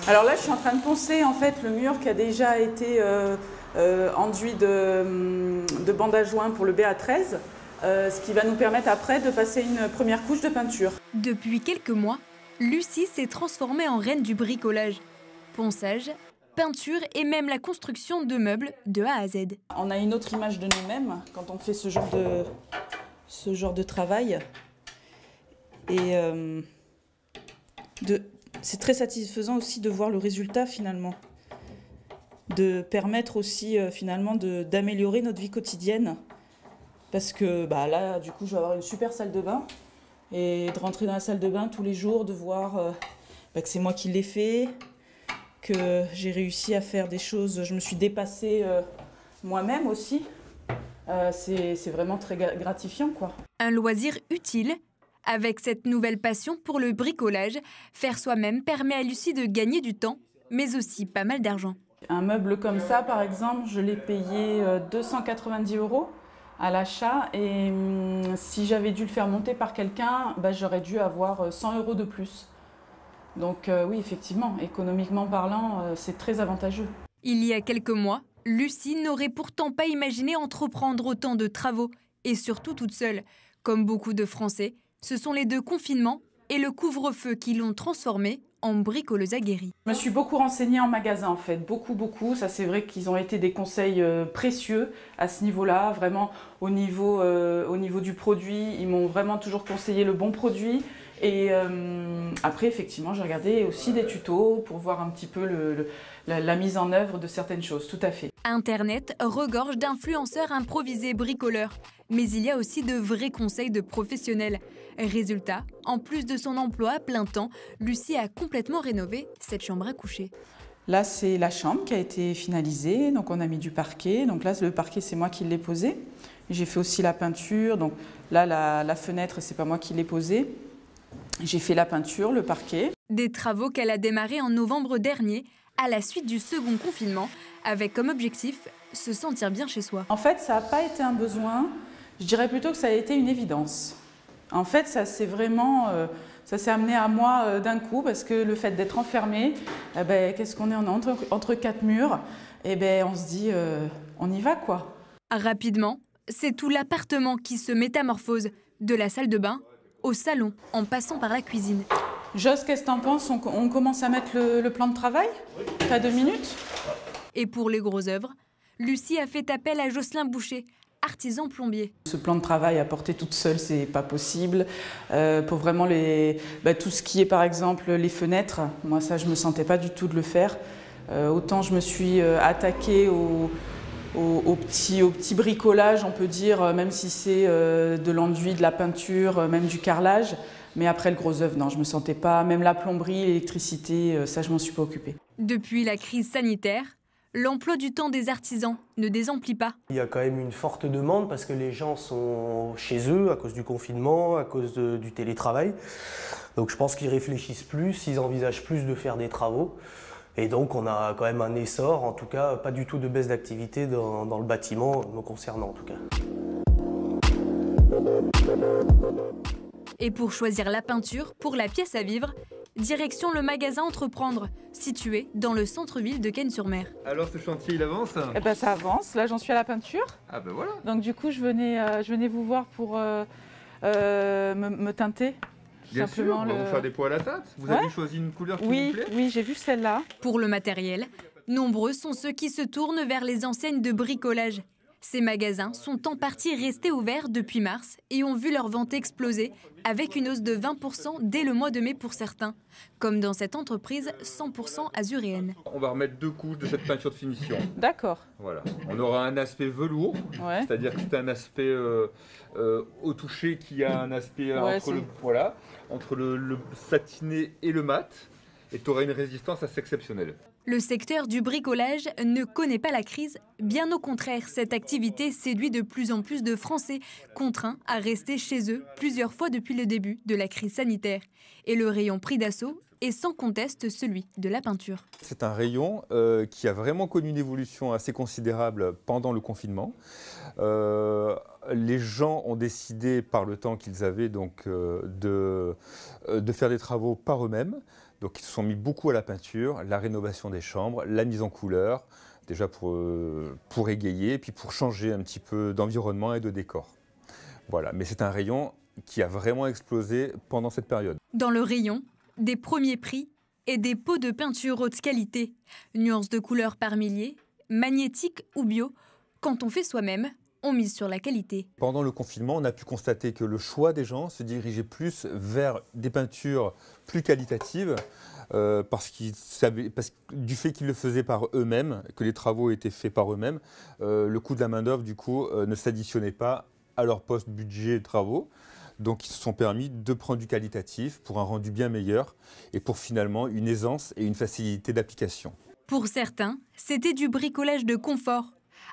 Alors là, je suis en train de poncer en fait le mur qui a déjà été enduit de bande à joint pour le BA13, ce qui va nous permettre après de passer une première couche de peinture. Depuis quelques mois, Lucie s'est transformée en reine du bricolage. Ponçage, peinture et même la construction de meubles de A à Z. On a une autre image de nous-mêmes quand on fait ce genre de travail. Et c'est très satisfaisant aussi de voir le résultat finalement. De permettre aussi finalement d'améliorer notre vie quotidienne. Parce que là, du coup, je vais avoir une super salle de bain. Et de rentrer dans la salle de bain tous les jours, de voir que c'est moi qui l'ai fait, que j'ai réussi à faire des choses, je me suis dépassée moi-même aussi. C'est vraiment très gratifiant, quoi. Un loisir utile. Avec cette nouvelle passion pour le bricolage, faire soi-même permet à Lucie de gagner du temps, mais aussi pas mal d'argent. Un meuble comme ça, par exemple, je l'ai payé 290 € à l'achat. Et si j'avais dû le faire monter par quelqu'un, j'aurais dû avoir 100 € de plus. Donc oui, effectivement, économiquement parlant, c'est très avantageux. Il y a quelques mois, Lucie n'aurait pourtant pas imaginé entreprendre autant de travaux, et surtout toute seule. Comme beaucoup de Français, ce sont les 2 confinements et le couvre-feu qui l'ont transformée en bricoleuse aguerrie. Je me suis beaucoup renseignée en magasin en fait, beaucoup. Ça c'est vrai qu'ils ont été des conseils précieux à ce niveau-là, vraiment au niveau du produit. Ils m'ont vraiment toujours conseillé le bon produit. Et après effectivement j'ai regardé aussi des tutos pour voir un petit peu la mise en œuvre de certaines choses, tout à fait. Internet regorge d'influenceurs improvisés bricoleurs, mais il y a aussi de vrais conseils de professionnels. Résultat, en plus de son emploi à plein temps, Lucie a complètement rénové cette chambre à coucher. Là c'est la chambre qui a été finalisée, donc on a mis du parquet, donc là le parquet c'est moi qui l'ai posé. J'ai fait aussi la peinture, donc là la fenêtre c'est pas moi qui l'ai posée. J'ai fait la peinture, le parquet. Des travaux qu'elle a démarrés en novembre dernier, à la suite du second confinement, avec comme objectif se sentir bien chez soi. En fait, ça n'a pas été un besoin, je dirais plutôt que ça a été une évidence. En fait, ça s'est amené à moi d'un coup, parce que le fait d'être enfermé, qu'est-ce qu'on est entre 4 murs, on se dit, on y va quoi. Rapidement, c'est tout l'appartement qui se métamorphose, de la salle de bain au salon, en passant par la cuisine. Jos, qu'est-ce que t'en penses? On commence à mettre le plan de travail? T'as 2 minutes? Et pour les grosses œuvres, Lucie a fait appel à Jocelyn Boucher, artisan plombier. Ce plan de travail à porter toute seule, c'est pas possible. Pour vraiment tout ce qui est par exemple les fenêtres, moi ça je me sentais pas du tout de le faire. Autant je me suis attaquée au petit bricolage, on peut dire, même si c'est de l'enduit, de la peinture, même du carrelage. Mais après le gros œuvre, non, je me sentais pas. Même la plomberie, l'électricité, ça je m'en suis pas occupée. Depuis la crise sanitaire, l'emploi du temps des artisans ne désemplit pas. Il y a quand même une forte demande parce que les gens sont chez eux à cause du confinement, à cause du télétravail. Donc je pense qu'ils réfléchissent plus, ils envisagent plus de faire des travaux. Et donc on a quand même un essor, en tout cas pas du tout de baisse d'activité dans le bâtiment, me concernant en tout cas. Et pour choisir la peinture pour la pièce à vivre, direction le magasin Entreprendre, situé dans le centre-ville de Cannes-sur-Mer. Alors ce chantier il avance? Ça avance, là j'en suis à la peinture. Ah ben voilà. Donc du coup je venais vous voir pour me teinter. Bien sûr, on va vous faire des pots à la teinte. Vous avez choisi une couleur qui vous plaît? Oui, j'ai vu celle-là. Pour le matériel, nombreux sont ceux qui se tournent vers les enseignes de bricolage. Ces magasins sont en partie restés ouverts depuis mars et ont vu leur vente exploser avec une hausse de 20% dès le mois de mai pour certains, comme dans cette entreprise 100% azuréenne. On va remettre 2 couches de cette peinture de finition. D'accord. Voilà. On aura un aspect velours, c'est-à-dire que c'est un aspect au toucher qui a un aspect entre le satiné et le mat. Et tu auras une résistance assez exceptionnelle. Le secteur du bricolage ne connaît pas la crise. Bien au contraire, cette activité séduit de plus en plus de Français, contraints à rester chez eux plusieurs fois depuis le début de la crise sanitaire. Et le rayon prix d'assaut et sans conteste celui de la peinture. C'est un rayon qui a vraiment connu une évolution assez considérable pendant le confinement. Les gens ont décidé par le temps qu'ils avaient donc, de faire des travaux par eux-mêmes. Donc ils se sont mis beaucoup à la peinture, la rénovation des chambres, la mise en couleur, déjà pour égayer et puis pour changer un petit peu d'environnement et de décor. Voilà, mais c'est un rayon qui a vraiment explosé pendant cette période. Dans le rayon, des premiers prix et des pots de peinture haute qualité, nuances de couleurs par milliers, magnétiques ou bio. Quand on fait soi-même, on mise sur la qualité. Pendant le confinement, on a pu constater que le choix des gens se dirigeait plus vers des peintures plus qualitatives parce que du fait qu'ils le faisaient par eux-mêmes, que les travaux étaient faits par eux-mêmes, le coût de la main-d'œuvre du coup ne s'additionnait pas à leur poste budget de travaux. Donc ils se sont permis de prendre du qualitatif pour un rendu bien meilleur et pour finalement une aisance et une facilité d'application. Pour certains, c'était du bricolage de confort.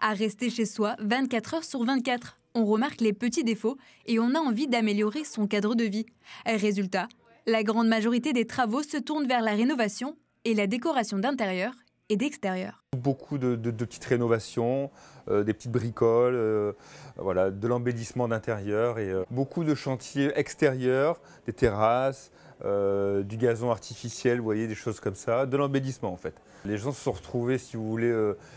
À rester chez soi 24 heures sur 24. On remarque les petits défauts et on a envie d'améliorer son cadre de vie. Résultat, la grande majorité des travaux se tournent vers la rénovation et la décoration d'intérieur et d'extérieur. Beaucoup de petites rénovations, des petites bricoles, voilà, de l'embellissement d'intérieur et beaucoup de chantiers extérieurs, des terrasses, du gazon artificiel, vous voyez, des choses comme ça, de l'embellissement en fait. Les gens se sont retrouvés, si vous voulez,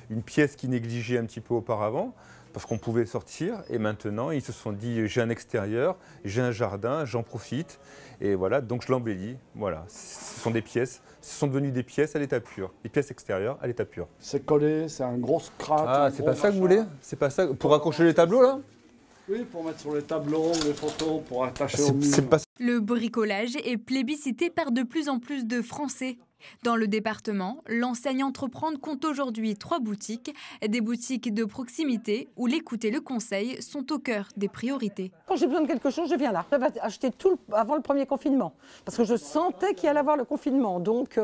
une pièce qu'ils négligeaient un petit peu auparavant, parce qu'on pouvait sortir, et maintenant ils se sont dit j'ai un extérieur, j'ai un jardin, j'en profite, et voilà, donc je l'embellis. Voilà, ce sont des pièces, ce sont devenues des pièces à l'état pur, des pièces extérieures à l'état pur. C'est collé, c'est un gros scratch. Ah, c'est pas ça que vous voulez? C'est pas ça pour accrocher les tableaux là? Oui, pour mettre sur les tableaux, les photos, pour attacher au mur. Le bricolage est plébiscité par de plus en plus de Français. Dans le département, l'enseigne Entreprendre compte aujourd'hui 3 boutiques, des boutiques de proximité où l'écoute et le conseil sont au cœur des priorités. Quand j'ai besoin de quelque chose, je viens là. J'avais acheté tout avant le premier confinement, parce que je sentais qu'il allait avoir le confinement. Donc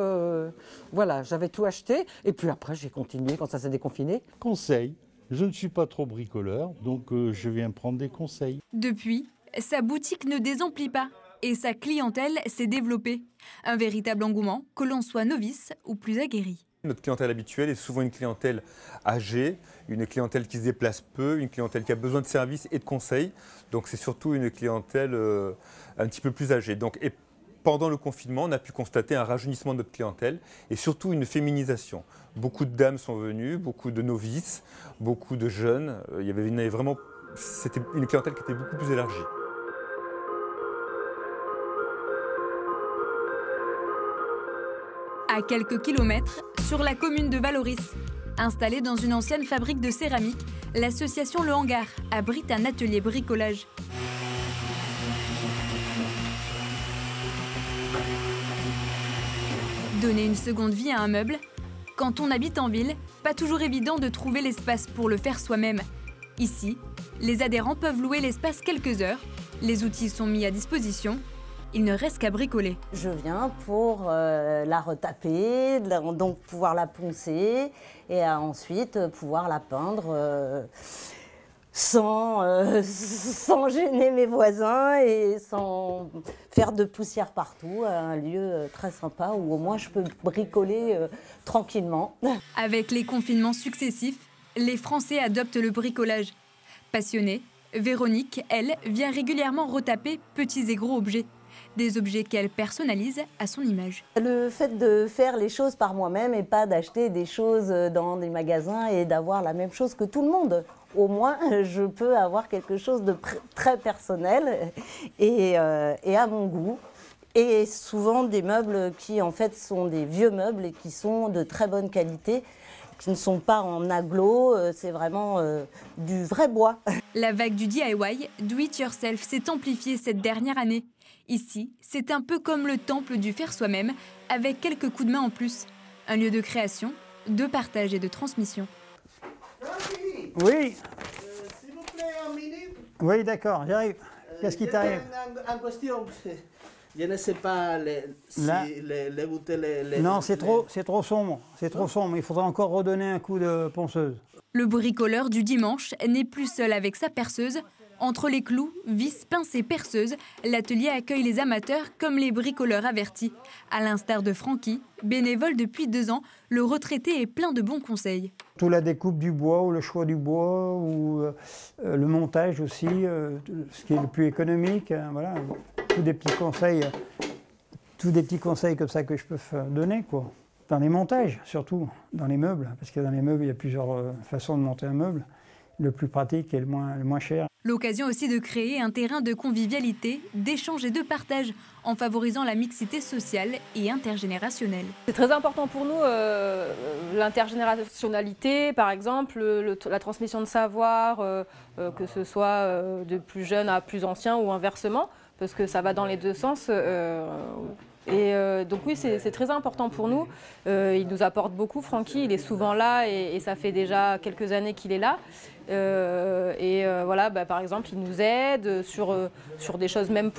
voilà, j'avais tout acheté. Et puis après, j'ai continué quand ça s'est déconfiné. Conseil, je ne suis pas trop bricoleur, donc je viens prendre des conseils. Depuis, sa boutique ne désemplit pas. Et sa clientèle s'est développée. Un véritable engouement, que l'on soit novice ou plus aguerri. Notre clientèle habituelle est souvent une clientèle âgée, une clientèle qui se déplace peu, une clientèle qui a besoin de services et de conseils. Donc c'est surtout une clientèle un petit peu plus âgée. Et pendant le confinement, on a pu constater un rajeunissement de notre clientèle et surtout une féminisation. Beaucoup de dames sont venues, beaucoup de novices, beaucoup de jeunes. C'était une clientèle qui était beaucoup plus élargie. À quelques kilomètres, sur la commune de Valoris, installée dans une ancienne fabrique de céramique, l'association Le Hangar abrite un atelier bricolage. Donner une seconde vie à un meuble? Quand on habite en ville, pas toujours évident de trouver l'espace pour le faire soi-même. Ici, les adhérents peuvent louer l'espace quelques heures, les outils sont mis à disposition. Il ne reste qu'à bricoler. Je viens pour la retaper, donc pouvoir la poncer et ensuite pouvoir la peindre sans gêner mes voisins et sans faire de poussière partout. Un lieu très sympa où au moins je peux bricoler tranquillement. Avec les confinements successifs, les Français adoptent le bricolage. Passionnée, Véronique, elle, vient régulièrement retaper petits et gros objets. Des objets qu'elle personnalise à son image. Le fait de faire les choses par moi-même et pas d'acheter des choses dans des magasins et d'avoir la même chose que tout le monde. Au moins, je peux avoir quelque chose de très personnel et à mon goût. Et souvent des meubles qui en fait sont des vieux meubles et qui sont de très bonne qualité, qui ne sont pas en agglo, c'est vraiment du vrai bois. La vague du DIY, do it yourself, s'est amplifiée cette dernière année. Ici, c'est un peu comme le temple du faire soi-même, avec quelques coups de main en plus. Un lieu de création, de partage et de transmission. Oui. S'il vous plaît, un minute. Oui, d'accord, j'arrive. Qu'est-ce qui t'arrive? En question, je ne sais pas les bouteilles. Non, c'est trop sombre. C'est trop sombre. Il faudra encore redonner un coup de ponceuse. Le bricoleur du dimanche n'est plus seul avec sa perceuse. Entre les clous, vis, pinces et perceuses, l'atelier accueille les amateurs comme les bricoleurs avertis. À l'instar de Francky, bénévole depuis 2 ans, le retraité est plein de bons conseils. Tout la découpe du bois ou le choix du bois ou le montage aussi, ce qui est le plus économique. Voilà, tous des petits conseils comme ça que je peux donner, quoi. Dans les montages, surtout, dans les meubles, parce que dans les meubles, il y a plusieurs façons de monter un meuble. Le plus pratique et le moins cher. L'occasion aussi de créer un terrain de convivialité, d'échange et de partage, en favorisant la mixité sociale et intergénérationnelle. C'est très important pour nous, l'intergénérationnalité, par exemple, la transmission de savoir, que ce soit de plus jeunes à plus anciens ou inversement, parce que ça va dans les 2 sens. Donc oui, c'est très important pour nous. Il nous apporte beaucoup, Francky, il est souvent là et ça fait déjà quelques années qu'il est là. Voilà, par exemple, il nous aide sur des choses même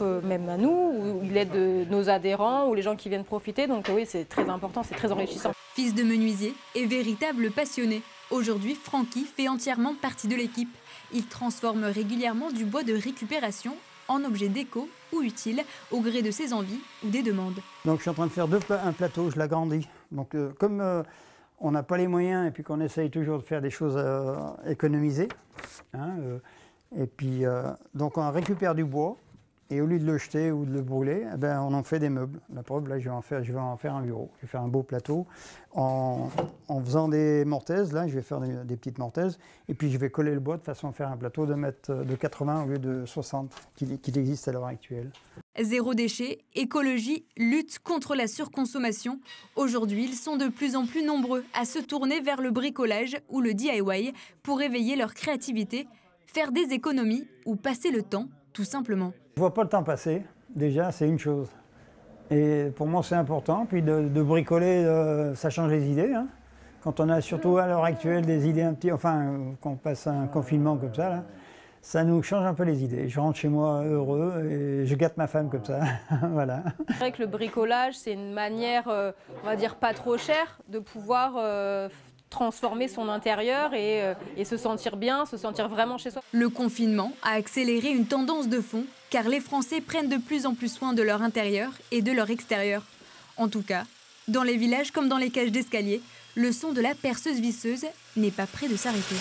à nous, où il aide nos adhérents ou les gens qui viennent profiter. Donc oui, c'est très important, c'est très enrichissant. Fils de menuisier et véritable passionné, aujourd'hui, Francky fait entièrement partie de l'équipe. Il transforme régulièrement du bois de récupération en objets déco ou utiles au gré de ses envies ou des demandes. Donc je suis en train de faire un plateau, je l'agrandis. Donc comme on n'a pas les moyens et puis qu'on essaye toujours de faire des choses économisées, hein, et puis donc on récupère du bois et au lieu de le jeter ou de le brûler, eh ben, on en fait des meubles. La preuve, là je vais en faire un bureau. Je vais faire un beau plateau en faisant des mortaises. Là je vais faire des petites mortaises et puis je vais coller le bois de façon à faire un plateau de 80 au lieu de 60 qu'il existe à l'heure actuelle. Zéro déchet, écologie, lutte contre la surconsommation. Aujourd'hui, ils sont de plus en plus nombreux à se tourner vers le bricolage ou le DIY pour éveiller leur créativité, faire des économies ou passer le temps, tout simplement. Je ne vois pas le temps passer, déjà, c'est une chose. Et pour moi, c'est important. Puis de bricoler, ça change les idées. Hein. Quand on a surtout à l'heure actuelle des idées qu'on passe un confinement comme ça, là, ça nous change un peu les idées. Je rentre chez moi heureux et je gâte ma femme comme ça. Voilà. C'est vrai que le bricolage, c'est une manière, on va dire, pas trop chère de pouvoir transformer son intérieur et se sentir bien, se sentir vraiment chez soi. Le confinement a accéléré une tendance de fond, car les Français prennent de plus en plus soin de leur intérieur et de leur extérieur. En tout cas, dans les villages comme dans les cages d'escalier, le son de la perceuse visseuse n'est pas près de s'arrêter.